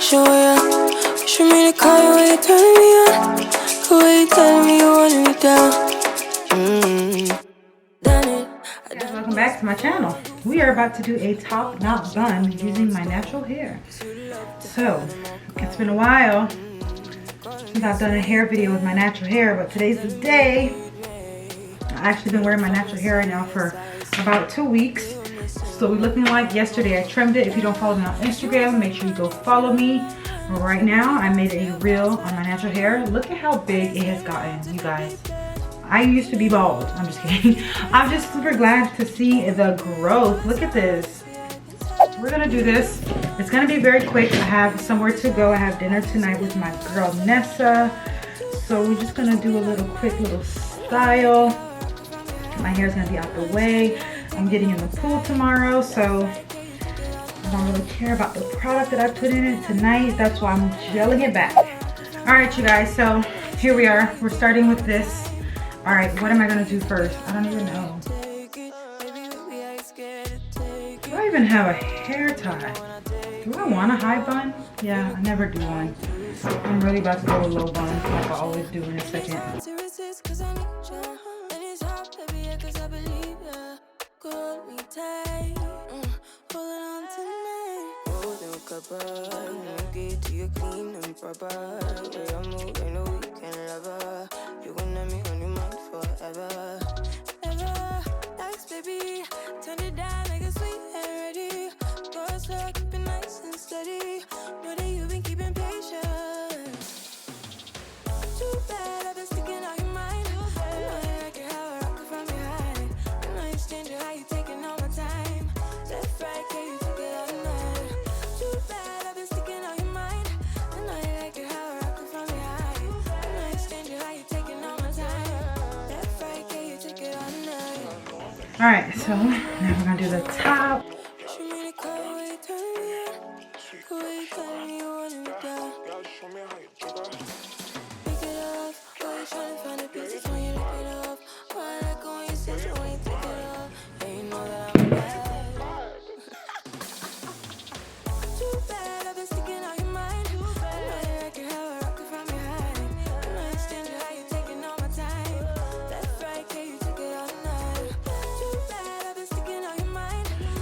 show ya. Wish me to call you when you turn me on. The way you tell me you want me down. Done it. Welcome back to my channel. We are about to do a top knot bun using my natural hair. So, it's been a while since I've done a hair video with my natural hair, but today's the day. I've actually been wearing my natural hair right now for about 2 weeks. So we're looking like yesterday I trimmed it. If you don't follow me on Instagram, make sure you go follow me. Right now, I made a reel on my natural hair. Look at how big it has gotten, you guys. I used to be bald. I'm just kidding. I'm just super glad to see the growth. Look at this. We're gonna do this. It's gonna be very quick. I have somewhere to go. I have dinner tonight with my girl Nessa. So we're just gonna do a quick little style. My hair's gonna be out the way. I'm getting in the pool tomorrow, so I don't really care about the product that I put in it tonight. That's why I'm gelling it back. All right, you guys, so here we are. We're starting with this. All right, what am I gonna do first? I don't even know. Do I even have a hair tie? Do I want a high bun? Yeah, I never do one. I'm really about to go a low bun like I always do in a second. Get to you clean and proper. Way I move, I know we can love. You gonna me on your mind forever. Ever, thanks, baby. Turn it down like a sweet and ready. Go slow, keep it nice and steady. Know that you've been keeping patience. Too bad I've been sticking out your mind. I know you like it how I rock it from behind. I know you stand how you taking all my time. Left, right, can you take it all night? Too bad I've been sticking out your mind. I know you like it how I rock it from behind. I know you stand how you taking all my time. Left, right, can you take it all night? All right, so now we're gonna do the top.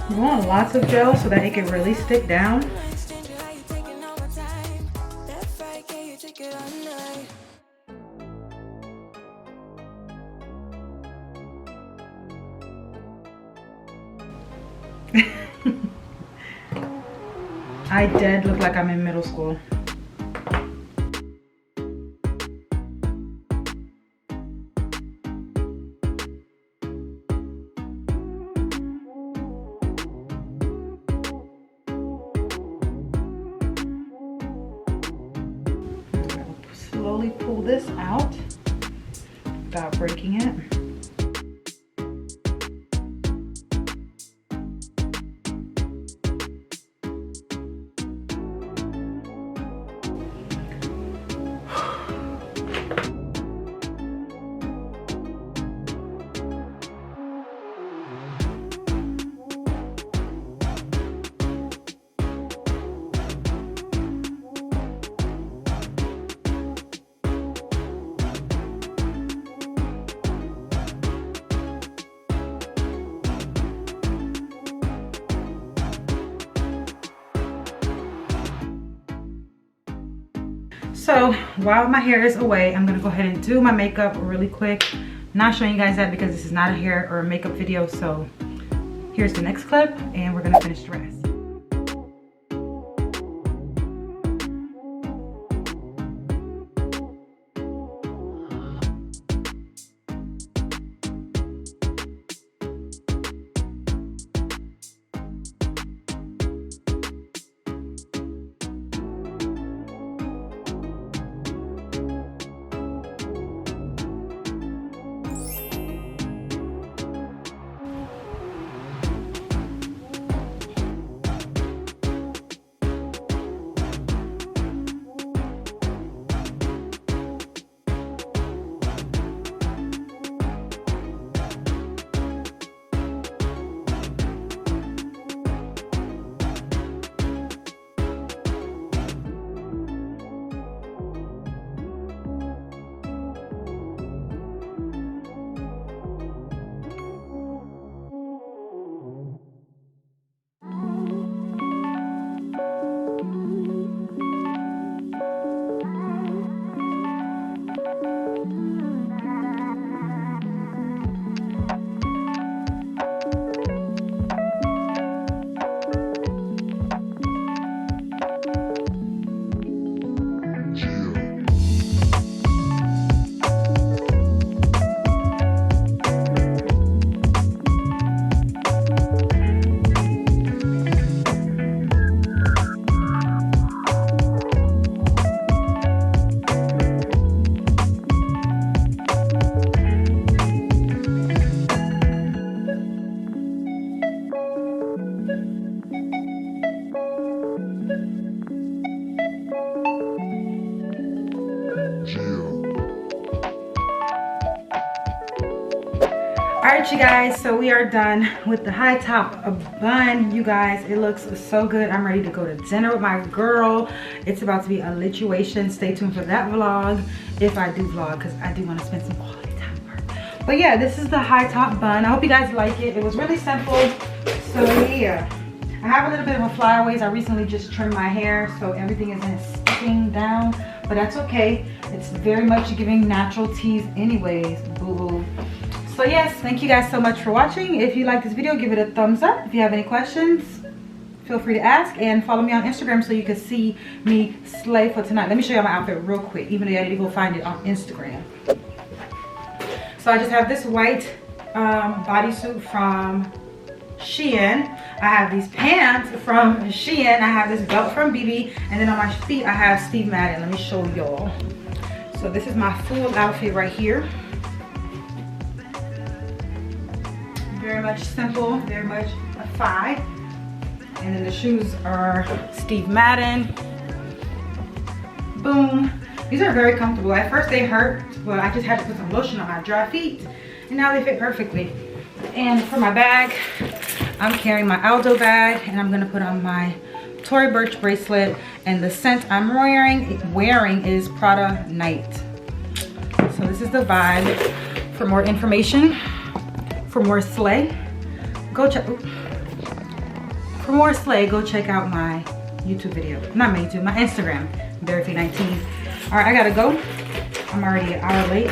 You want lots of gel so that it can really stick down. I dead look like I'm in middle school. Slowly pull this out without breaking it. So while my hair is away, I'm gonna go ahead and do my makeup really quick. I'm not showing you guys that because this is not a hair or a makeup video. So here's the next clip and we're gonna finish the rest. right, you guys, so we are done with the high top bun. You guys, it looks so good. I'm ready to go to dinner with my girl. It's about to be a lituation. Stay tuned for that vlog, if I do vlog, because I do want to spend some quality time with her. But yeah, this is the high top bun. I hope you guys like it. It was really simple. So yeah, I have a little bit of a flyaways. I recently just trimmed my hair, so everything isn't sticking down, but that's okay. It's very much giving natural tease anyways, boo-boo. So yes, thank you guys so much for watching. If you like this video, give it a thumbs up. If you have any questions, feel free to ask, and follow me on Instagram so you can see me slay for tonight. Let me show you my outfit real quick, even though I need to go find it on Instagram. So I just have this white bodysuit from Shein. I have these pants from Shein. I have this belt from BB, and then on my feet I have Steve Madden. Let me show y'all. So this is my full outfit right here. Very much simple, very much a five. And then the shoes are Steve Madden. Boom. These are very comfortable. At first they hurt, but I just had to put some lotion on my dry feet, and now they fit perfectly. And for my bag, I'm carrying my Aldo bag, and I'm gonna put on my Tory Burch bracelet, and the scent I'm wearing is Prada Night. So this is the vibe. For more information, for more slay, go check. For more slay, go check out my YouTube video. Not my YouTube, my Instagram, BerryFae19. All right, I gotta go. I'm already an hour late.